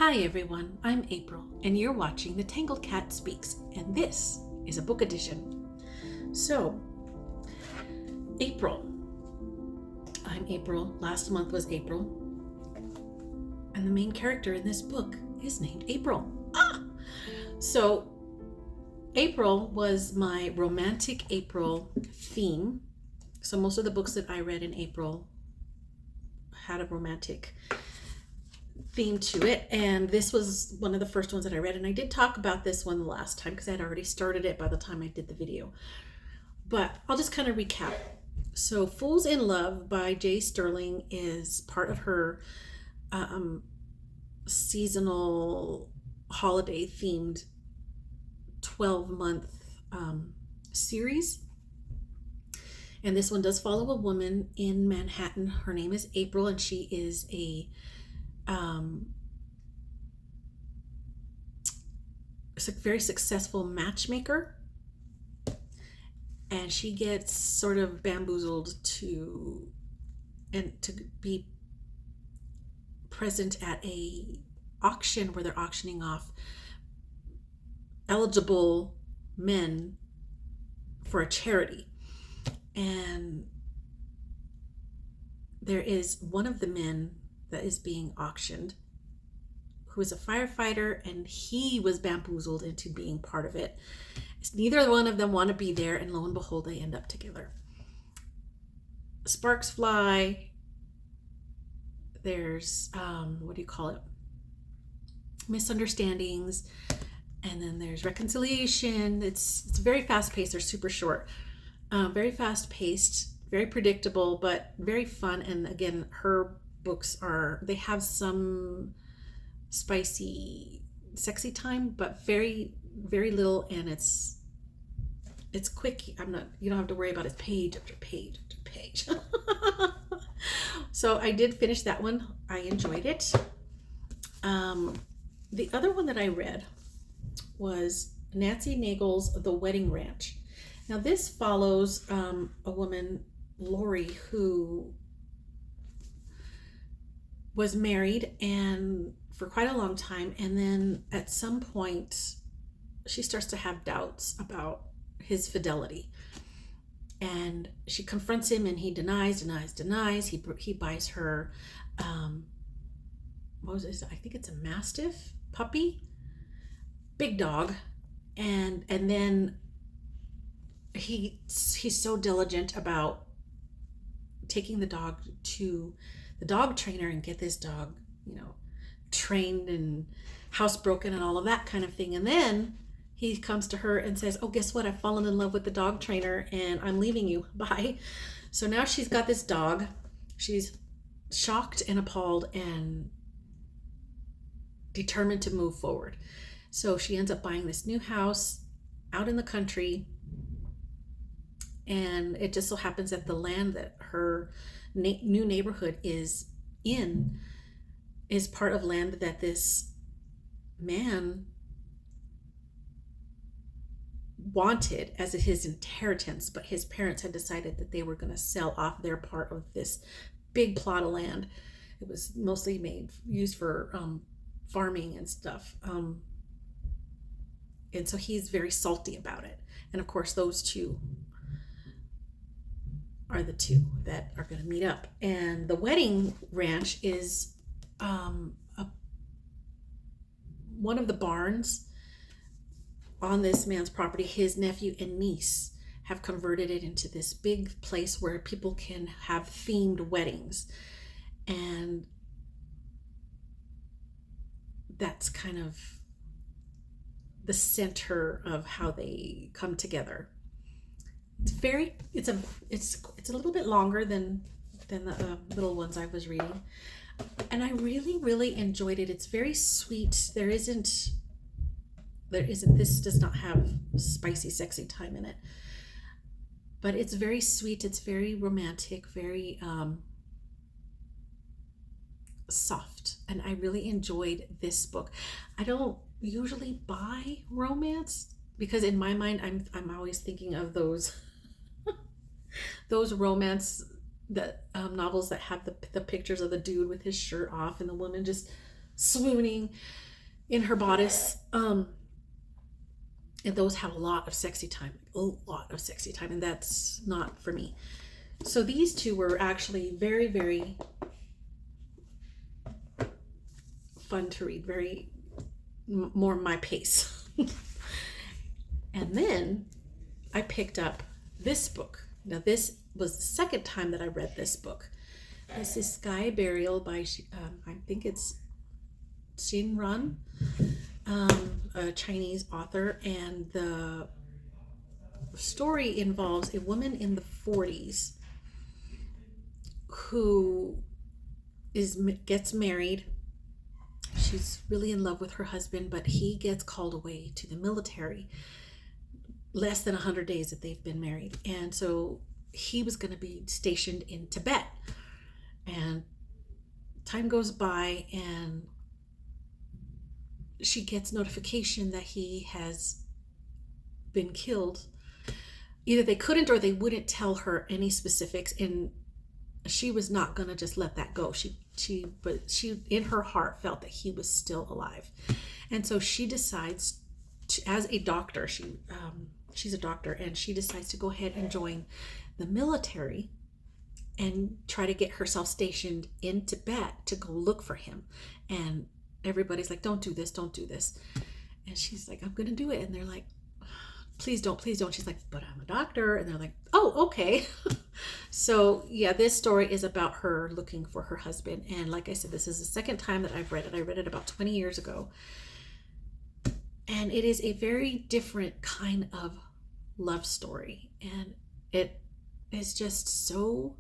Hi everyone, I'm April, and you're watching The Tangled Cat Speaks, and this is a book edition. So, April. I'm April. Last month was April. And the main character in this book is named April. So, April was my romantic April theme. So most of the books that I read in April had a romantic theme to it, and this was one of the first ones that I read, and I did talk about this one the last time because I had already started it by the time I did the video, but I'll just kind of recap. So Fools in Love by J. Sterling is part of her seasonal holiday themed 12-month series, and this one does follow a woman in Manhattan. Her name is April, and she is a very successful matchmaker, and she gets sort of bamboozled to be present at a auction where they're auctioning off eligible men for a charity, and there is one of the men that is being auctioned who is a firefighter, and he was bamboozled into being part of it. Neither one of them want to be there, and lo and behold, they end up together. Sparks fly. There's misunderstandings, and then there's reconciliation. It's very fast paced. They're super short, very fast paced, very predictable, but very fun. And again, her books they have some spicy sexy time, but very, very little, and it's quick. You don't have to worry about it page after page after page. So I did finish that one. I enjoyed it. The other one that I read was Nancy Nagel's The Wedding Ranch. Now this follows a woman, Lori, who was married and for quite a long time, and then at some point she starts to have doubts about his fidelity, and she confronts him, and he denies. He buys her what was it? I think it's a Mastiff puppy, big dog, and then he's so diligent about taking the dog to the dog trainer and get this dog, trained and housebroken and all of that kind of thing. And then he comes to her and says, "Oh, guess what? I've fallen in love with the dog trainer and I'm leaving you. Bye." So now she's got this dog. She's shocked and appalled and determined to move forward. So she ends up buying this new house out in the country. And it just so happens that the land that her new neighborhood is in is part of land that this man wanted as his inheritance, but his parents had decided that they were going to sell off their part of this big plot of land. It was mostly used for farming and stuff, and so he's very salty about it. And of course, those two are the two that are going to meet up. And the wedding ranch is one of the barns on this man's property. His nephew and niece have converted it into this big place where people can have themed weddings, and that's kind of the center of how they come together. It's a little bit longer than the little ones I was reading, and I really, really enjoyed it. It's very sweet. This does not have spicy, sexy time in it, but it's very sweet. It's very romantic, very soft, and I really enjoyed this book. I don't usually buy romance because in my mind I'm always thinking of those romance that novels that have the pictures of the dude with his shirt off and the woman just swooning in her bodice. And those have a lot of sexy time, and that's not for me. So these two were actually very, very fun to read, very more my pace. And then I picked up this book. Now this was the second time that I read this book. This is Sky Burial by I think it's Xin Ran, a Chinese author, and the story involves a woman in the 40s who gets married. She's really in love with her husband, but he gets called away to the military less than 100 days that they've been married. And so he was going to be stationed in Tibet. And time goes by, and she gets notification that he has been killed. Either they couldn't or they wouldn't tell her any specifics, and she was not going to just let that go. She in her heart felt that he was still alive. And so she decides to, as a doctor, she's a doctor, and she decides to go ahead and join the military and try to get herself stationed in Tibet to go look for him. And everybody's like, don't do this. And she's like, I'm going to do it. And they're like, please don't. She's like, but I'm a doctor. And they're like, oh, okay. So yeah, this story is about her looking for her husband. And like I said, this is the second time that I've read it. I read it about 20 years ago. And it is a very different kind of love story. And it is just so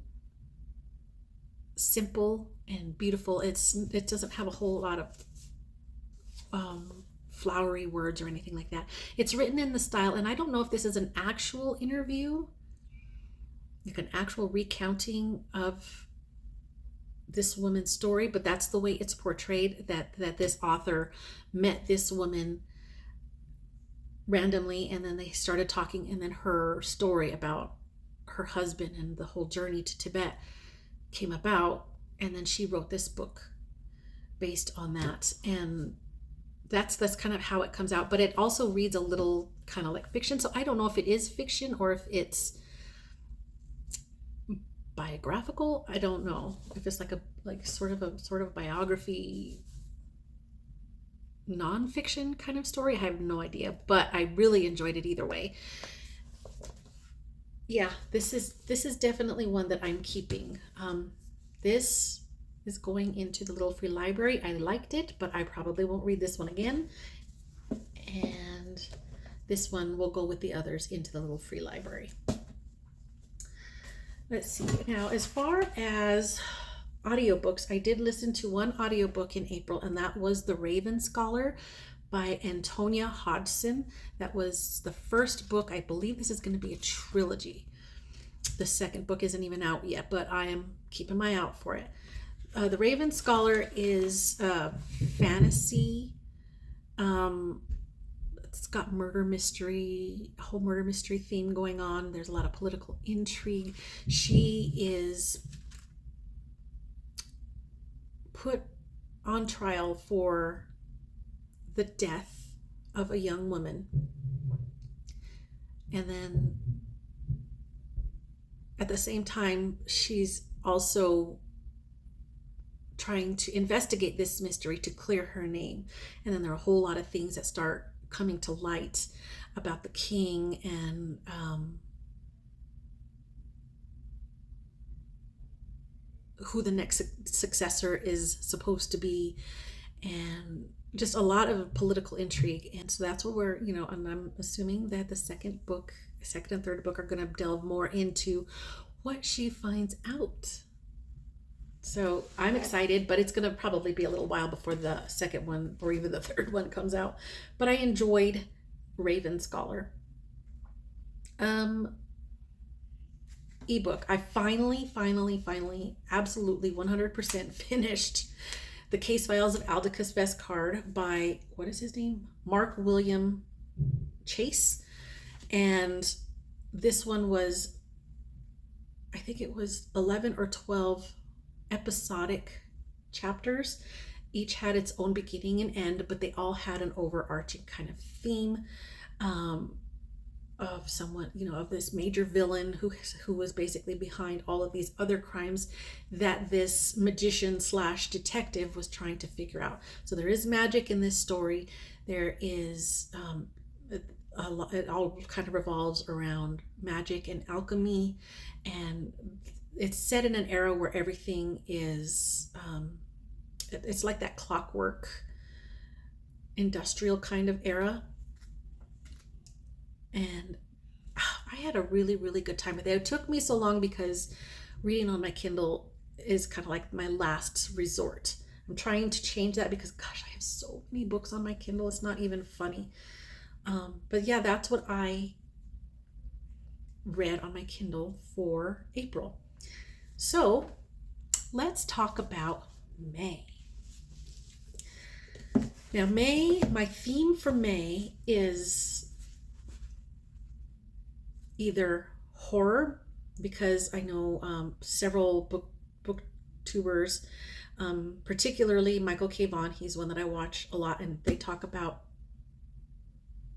simple and beautiful. It doesn't have a whole lot of flowery words or anything like that. It's written in the style, and I don't know if this is an actual interview, like an actual recounting of this woman's story, but that's the way it's portrayed, that this author met this woman randomly, and then they started talking, and then her story about her husband and the whole journey to Tibet came about, and then she wrote this book based on that. And that's kind of how it comes out, but it also reads a little kind of like fiction. So I don't know if it is fiction or if it's biographical. I don't know if it's like sort of biography, nonfiction kind of story. I have no idea, but I really enjoyed it either way. Yeah, this is definitely one that I'm keeping. This is going into the little free library. I liked it, but I probably won't read this one again. And this one will go with the others into the little free library. Let's see. Now, as far as audiobooks, I did listen to one audiobook in April, and that was The Raven Scholar by Antonia Hodgson. That was the first book. I believe this is going to be a trilogy. The second book isn't even out yet, but I am keeping my eye out for it. The Raven Scholar is fantasy. It's got a whole murder mystery theme going on. There's a lot of political intrigue. She is put on trial for the death of a young woman. And then at the same time, she's also trying to investigate this mystery to clear her name. And then there are a whole lot of things that start coming to light about the king and who the next successor is supposed to be, and just a lot of political intrigue. And so that's what we're, and I'm assuming that the second and third book are going to delve more into what she finds out. So I'm excited, but it's going to probably be a little while before the second one or even the third one comes out. But I enjoyed Raven Scholar. Ebook. I finally, absolutely 100% finished The Case Files of Aldous Vescard by, what is his name? Mark William Chase. And this one was, I think it was 11 or 12 episodic chapters, each had its own beginning and end, but they all had an overarching kind of theme, of someone, of this major villain who was basically behind all of these other crimes that this magician slash detective was trying to figure out. So there is magic in this story. There is it all kind of revolves around magic and alchemy, and it's set in an era where everything is it's like that clockwork industrial kind of era. And I had a really, really good time with it. It took me so long because reading on my Kindle is kind of like my last resort. I'm trying to change that because, gosh, I have so many books on my Kindle. It's not even funny. But yeah, that's what I read on my Kindle for April. So let's talk about May. Now, May, my theme for May is either horror, because I know several booktubers, particularly Michael K. Vaughan. He's one that I watch a lot, and they talk about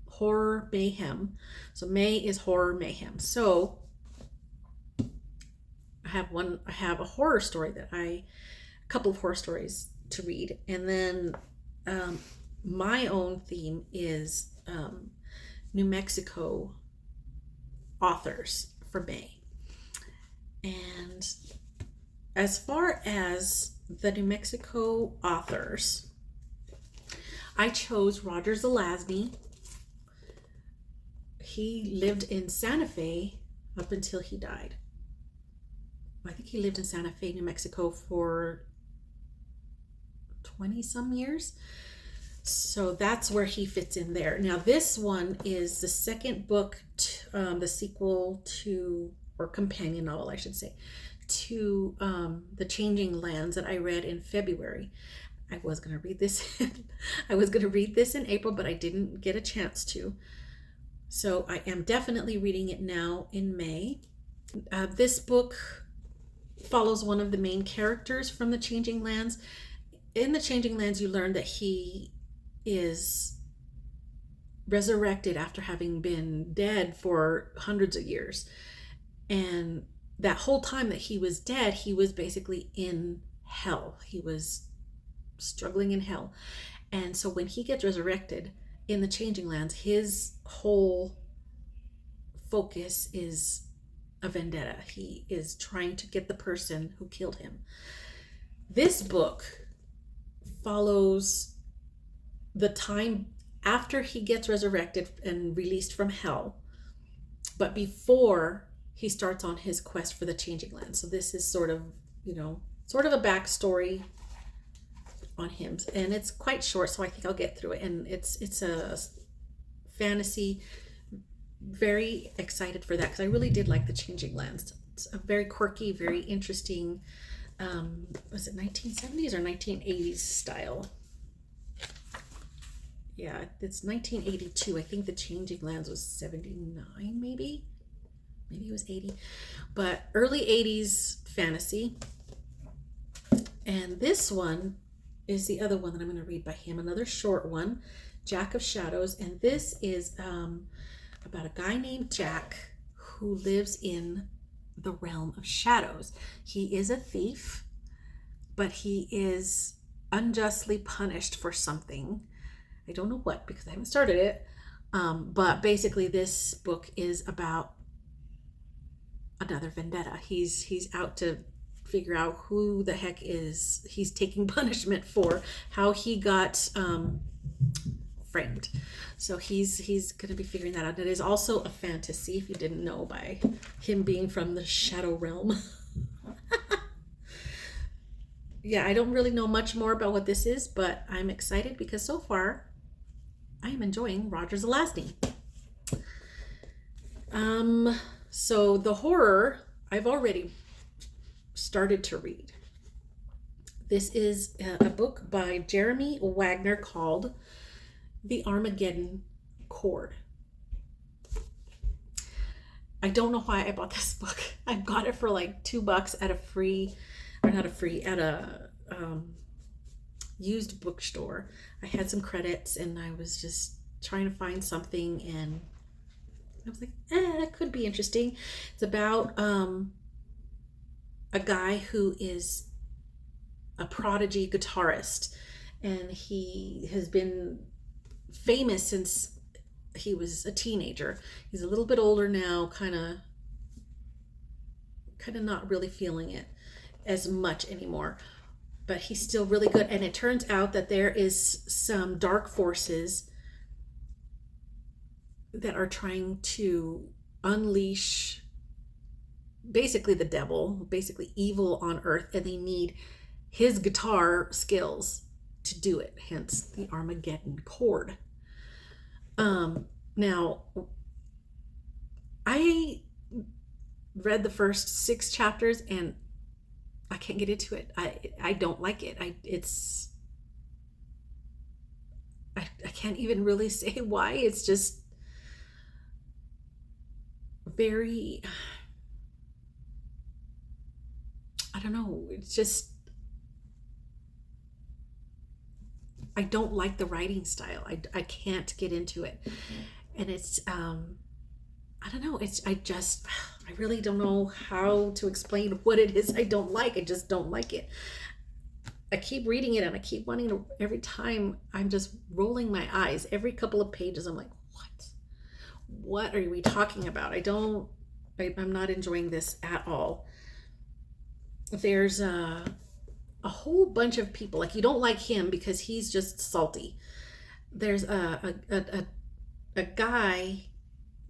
horror mayhem. So May is horror mayhem. So I have a horror story a couple of horror stories to read, and then my own theme is New Mexico authors for May. And as far as the New Mexico authors, I chose Roger Zelazny. He lived in Santa Fe up until he died. I think he lived in Santa Fe, New Mexico for 20 some years. So that's where he fits in there. Now, this one is the second book, the sequel to, or companion novel, I should say, to The Changing Lands that I read in February. I was going to read this. I was going to read this in April, but I didn't get a chance to. So I am definitely reading it now in May. This book follows one of the main characters from The Changing Lands. In The Changing Lands, you learn that he is resurrected after having been dead for hundreds of years. And that whole time that he was dead, he was basically in hell. He was struggling in hell. And so when he gets resurrected in The Changing Lands, his whole focus is a vendetta. He is trying to get the person who killed him. This book follows the time after he gets resurrected and released from hell, but before he starts on his quest for the Changing Land. So this is sort of a backstory on him, and it's quite short, so I think I'll get through it. And it's a fantasy. Very excited for that because I really did like The Changing Lands. It's a very quirky, very interesting, was it 1970s or 1980s style? Yeah, it's 1982. I think The Changing Lands was 79, maybe it was 80, but early 80s fantasy. And this one is the other one that I'm going to read by him, another short one, Jack of Shadows. And this is about a guy named Jack who lives in the realm of shadows. He is a thief, but he is unjustly punished for something. I don't know what, because I haven't started it. But basically this book is about another vendetta. He's out to figure out who the heck is he's taking punishment for, how he got framed. So he's going to be figuring that out. It is also a fantasy, if you didn't know, by him being from the shadow realm. Yeah, I don't really know much more about what this is, but I'm excited because so far I am enjoying Roger Zelazny. So the horror I've already started to read. This is a book by Jeremy Wagner called The Armageddon Cord. I don't know why I bought this book. I got it for like $2 at a used bookstore. I had some credits and I was just trying to find something, and I was like, that could be interesting. It's about a guy who is a prodigy guitarist, and he has been famous since he was a teenager. He's a little bit older now, kind of not really feeling it as much anymore, but he's still really good. And it turns out that there is some dark forces that are trying to unleash basically the devil, basically evil on earth, and they need his guitar skills to do it, hence the Armageddon chord. Now, I read the first 6 chapters and I can't get into it. I don't like it. I can't even really say why. It's just very, I don't know. It's just, I don't like the writing style. I can't get into it. And it's, I don't know. I really don't know how to explain what it is I don't like. I just don't like it. I keep reading it and I keep wanting to, every time I'm just rolling my eyes. Every couple of pages, I'm like, what are we talking about? I'm not enjoying this at all. There's a whole bunch of people, like, you don't like him because he's just salty. There's a guy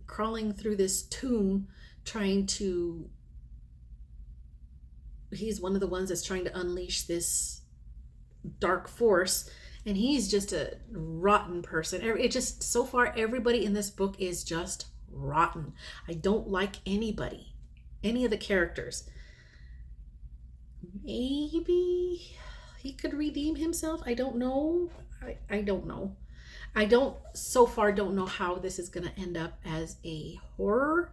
crawling through this tomb he's one of the ones that's trying to unleash this dark force, and he's just a rotten person. It just, so far, everybody in this book is just rotten. I don't like any of the characters. Maybe he could redeem himself. I don't know. I don't know. So far don't know how this is going to end up as a horror.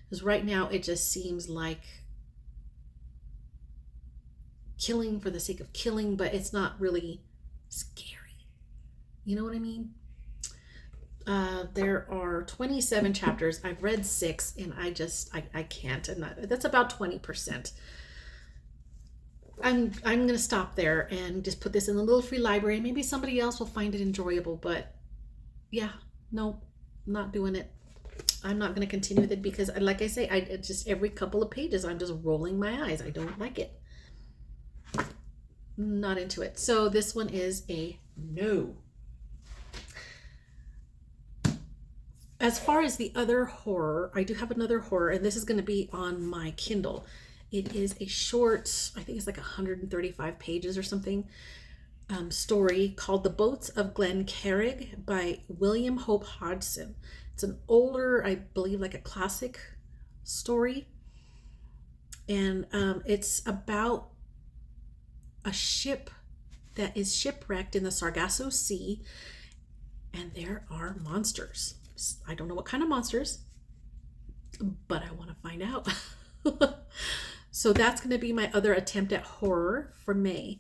Because right now it just seems like killing for the sake of killing, but it's not really scary. You know what I mean? There are 27 chapters. I've read 6 and I can't. And that's about 20%. I'm going to stop there and just put this in the little free library. Maybe somebody else will find it enjoyable, but yeah, no, not doing it. I'm not going to continue with it because, like I say, I just, every couple of pages, I'm just rolling my eyes. I don't like it. Not into it. So this one is a no. As far as the other horror, I do have another horror, and this is going to be on my Kindle. It is a short, I think it's like 135 pages or something, story called The Boats of Glencarrig by William Hope Hodgson. It's an older, I believe, like a classic story. And it's about a ship that is shipwrecked in the Sargasso Sea, and there are monsters. I don't know what kind of monsters, but I want to find out. So that's going to be my other attempt at horror for May.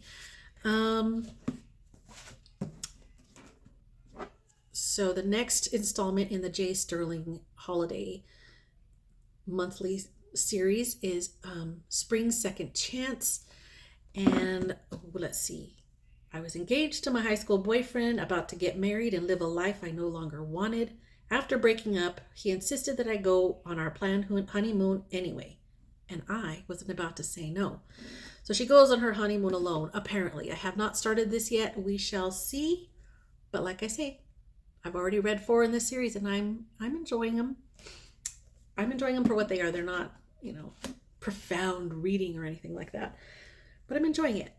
So the next installment in the J. Sterling Holiday monthly series is Spring's Second Chance. And let's see. I was engaged to my high school boyfriend, about to get married and live a life I no longer wanted. After breaking up, he insisted that I go on our planned honeymoon anyway. And I wasn't about to say no. So she goes on her honeymoon alone, apparently. I have not started this yet. We shall see. But like I say, I've already read 4 in this series, and I'm enjoying them. I'm enjoying them for what they are. They're not, profound reading or anything like that. But I'm enjoying it.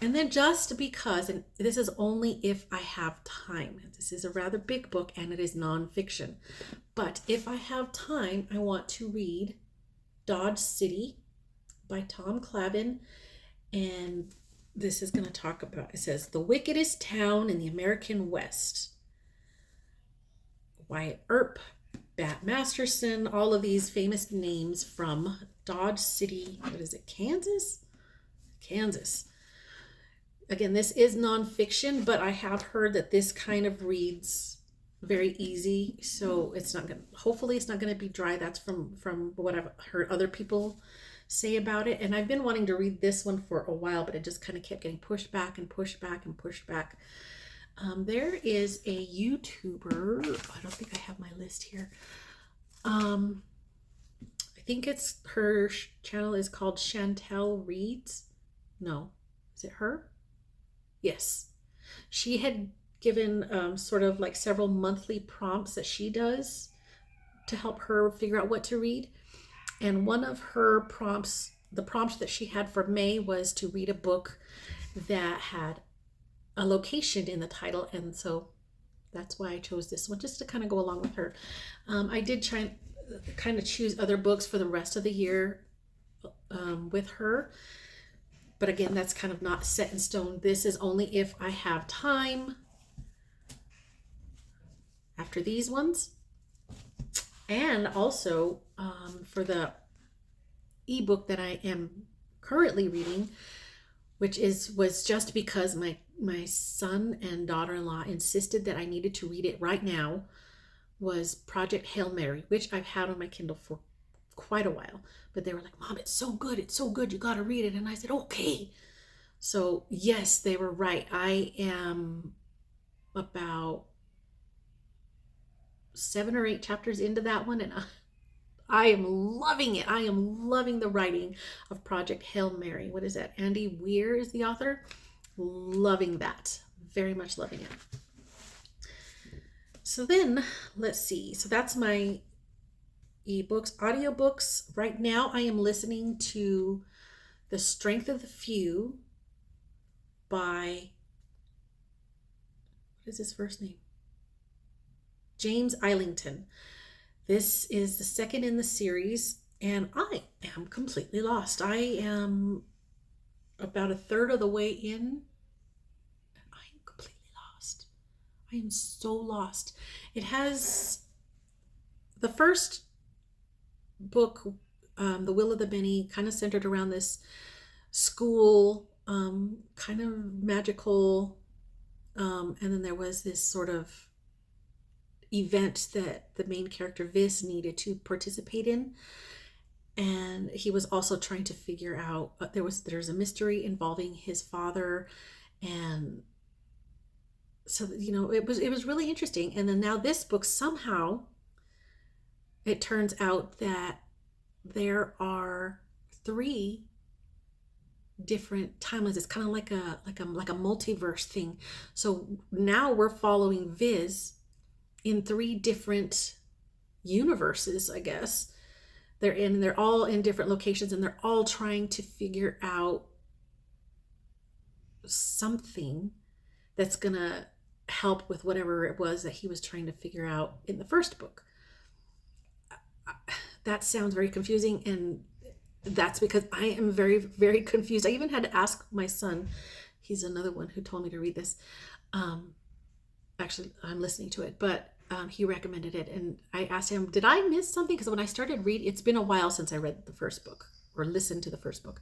And then just because, and this is only if I have time. This is a rather big book, and it is nonfiction. But if I have time, I want to read Dodge City by Tom Clavin. And this is going to talk about, it says, the wickedest town in the American West. Wyatt Earp, Bat Masterson, all of these famous names from Dodge City. What is it? Kansas. Again, this is nonfiction, but I have heard that this kind of reads very easy. So it's not gonna, hopefully it's not gonna be dry. That's from what I've heard other people say about it. And I've been wanting to read this one for a while, but it just kind of kept getting pushed back and pushed back and pushed back. There is a YouTuber. I don't think I have my list here. I think it's her channel is called Chantel Reads. No, is it her? Yes. She had given sort of like several monthly prompts that she does to help her figure out what to read. And one of her prompts, the prompt that she had for May, was to read a book that had a location in the title. And so that's why I chose this one, just to kind of go along with her. I did try and kind of choose other books for the rest of the year with her. But again, that's kind of not set in stone. This is only if I have time after these ones. And also for the ebook that I am currently reading, which was just because my son and daughter-in-law insisted that I needed to read it right now, was Project Hail Mary, which I've had on my Kindle for quite a while. But they were like, Mom, it's so good, you got to read it. And I said, okay. So yes, they were right. I am about 7 or 8 chapters into that one, and I am loving it. I am loving the writing of Project Hail Mary. What is that? Andy Weir is the author. Loving that. Very much loving it. So then, let's see. So that's my ebooks. Audiobooks. Right now, I am listening to The Strength of the Few by, what is his first name? James Islington. This is the second in the series, and I am completely lost. I am about a third of the way in, and I am completely lost. I am so lost. It has the first book, The Will of the Many, kind of centered around this school, kind of magical, and then there was this sort of event that the main character Viz needed to participate in, and he was also trying to figure out there's a mystery involving his father, and so it was really interesting. And then now this book, somehow it turns out that there are 3 different timelines. It's kind of like a multiverse thing. So now we're following Viz in 3 different universes, I guess. They're all in different locations, and they're all trying to figure out something that's gonna help with whatever it was that he was trying to figure out in the first book. That sounds very confusing, and that's because I am very, very confused. I even had to ask my son. He's another one who told me to read this. Actually, I'm listening to it, but he recommended it, and I asked him, did I miss something? Because when I started reading, it's been a while since I read the first book or listened to the first book.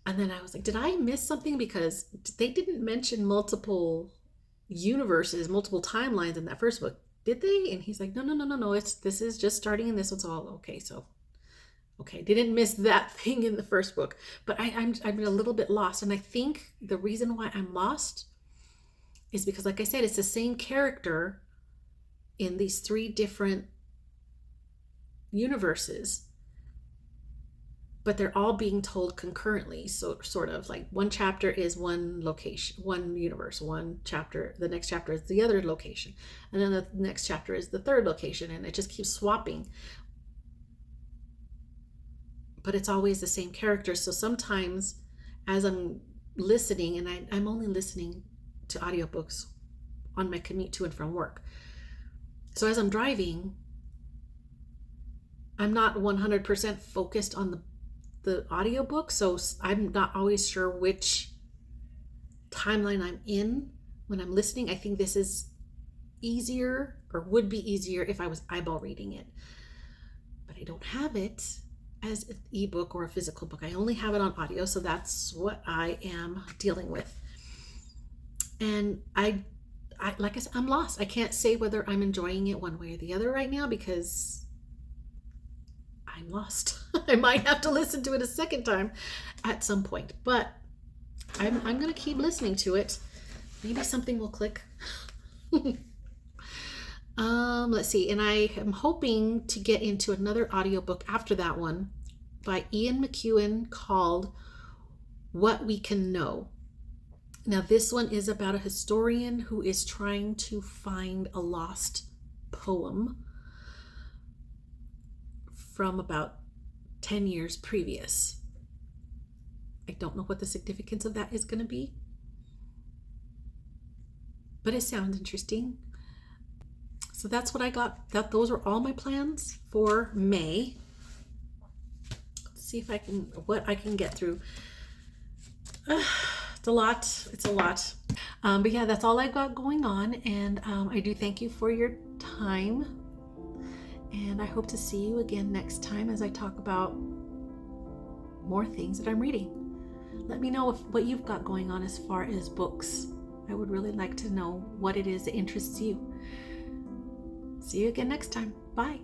And then I was like, did I miss something? Because they didn't mention multiple universes, multiple timelines in that first book, did they? And he's like, no. This is just starting in this one. So okay, didn't miss that thing in the first book. But I'm a little bit lost, and I think the reason why I'm lost is because, like I said, it's the same character in these 3 different universes, but they're all being told concurrently. So sort of like one chapter is one location, one universe, one chapter, the next chapter is the other location, and then the next chapter is the third location, and it just keeps swapping. But it's always the same character. So sometimes as I'm listening, and I'm only listening to audiobooks on my commute to and from work. So as I'm driving, I'm not 100% focused on the audiobook. So I'm not always sure which timeline I'm in when I'm listening. I think this is easier, or would be easier, if I was eyeball reading it. But I don't have it. as an ebook or a physical book. I only have it on audio, so that's what I am dealing with. And I like I said, I'm lost. I can't say whether I'm enjoying it one way or the other right now because I'm lost. I might have to listen to it a second time at some point, but I'm going to keep listening to it. Maybe something will click. Let's see. And I am hoping to get into another audiobook after that one by Ian McEwan called What We Can Know. Now, this one is about a historian who is trying to find a lost poem from about 10 years previous. I don't know what the significance of that is going to be, but it sounds interesting. So that's what I got. Those are all my plans for May. Let's see if what I can get through. It's a lot. But yeah, that's all I've got going on. And I do thank you for your time. And I hope to see you again next time as I talk about more things that I'm reading. Let me know what you've got going on as far as books. I would really like to know what it is that interests you. See you again next time. Bye.